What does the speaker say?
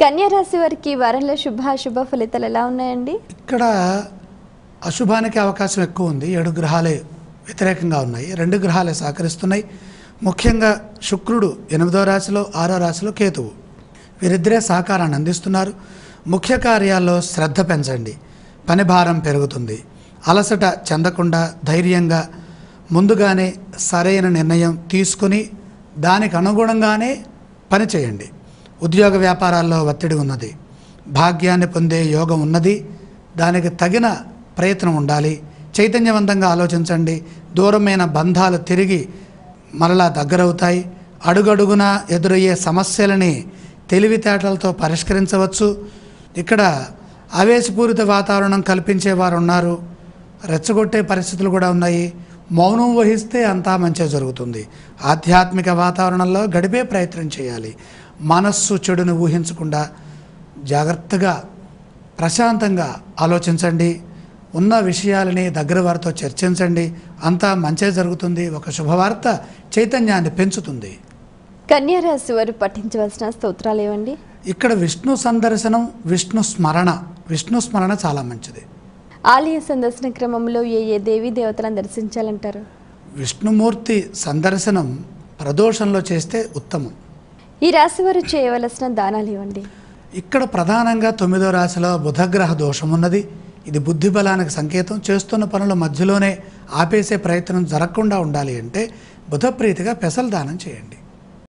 కన్యా రాశి వారికి వారంలో శుభ ఫలితాలు ఎలా ఉన్నాయండి? ఇక్కడ అశుభానికి అవకాశం ఎక్కువ ఉంది. 7 గ్రహాలే వ్యతిరేకంగా ఉన్నాయి, 2 గ్రహాలే సహకరిస్తున్నాయి. ముఖ్యంగా శుక్రుడు 8వ రాశిలో, 6వ రాశిలో కేతువు, వీరిద్దరే సహకారాన్ని అందిస్తున్నారు. ముఖ్య కార్యాల్లో శ్రద్ధ పెంచండి, పని భారం పెరుగుతుంది. అలసట చెందకుండా ధైర్యంగా ముందుగానే సరైన నిర్ణయం తీసుకుని దానికి అనుగుణంగానే పని చేయండి. ఉద్యోగ వ్యాపారాల్లో ఒత్తిడి ఉన్నది, భాగ్యాన్ని పొందే యోగం ఉన్నది, దానికి తగిన ప్రయత్నం ఉండాలి. చైతన్యవంతంగా ఆలోచించండి. దూరమైన బంధాలు తిరిగి మరలా దగ్గరవుతాయి. అడుగడుగునా ఎదురయ్యే సమస్యలని తెలివితేటలతో పరిష్కరించవచ్చు. ఇక్కడ ఆవేశపూరిత వాతావరణం కల్పించేవారు ఉన్నారు, రెచ్చగొట్టే పరిస్థితులు కూడా ఉన్నాయి. మౌనం వహిస్తే అంతా మంచి జరుగుతుంది. ఆధ్యాత్మిక వాతావరణంలో గడిపే ప్రయత్నం చేయాలి. మనస్సు చెడును ఊహించకుండా జాగ్రత్తగా ప్రశాంతంగా ఆలోచించండి. ఉన్న విషయాలని దగ్గర వారితో చర్చించండి, అంతా మంచి జరుగుతుంది. ఒక శుభవార్త చైతన్యాన్ని పెంచుతుంది. కన్యా రాశి వారు పఠించవలసిన స్తోత్రాలు ఏవండి? ఇక్కడ విష్ణు సందర్శనం, విష్ణు స్మరణ చాలా మంచిది. ఆలయ సందర్శన క్రమంలో ఏ దేవీ దేవతలను దర్శించాలంటారు? విష్ణుమూర్తి సందర్శనం ప్రదోషంలో చేస్తే ఉత్తమం. ఈ రాశి వారు చేయవలసిన దానాలు ఇవ్వండి. ఇక్కడ ప్రధానంగా 9వ రాశిలో బుధగ్రహ దోషం ఉన్నది. ఇది బుద్ధి బలానికి సంకేతం. చేస్తున్న పనుల మధ్యలోనే ఆపేసే ప్రయత్నం జరగకుండా ఉండాలి అంటే బుధప్రీతిగా పెసలు దానం చేయండి.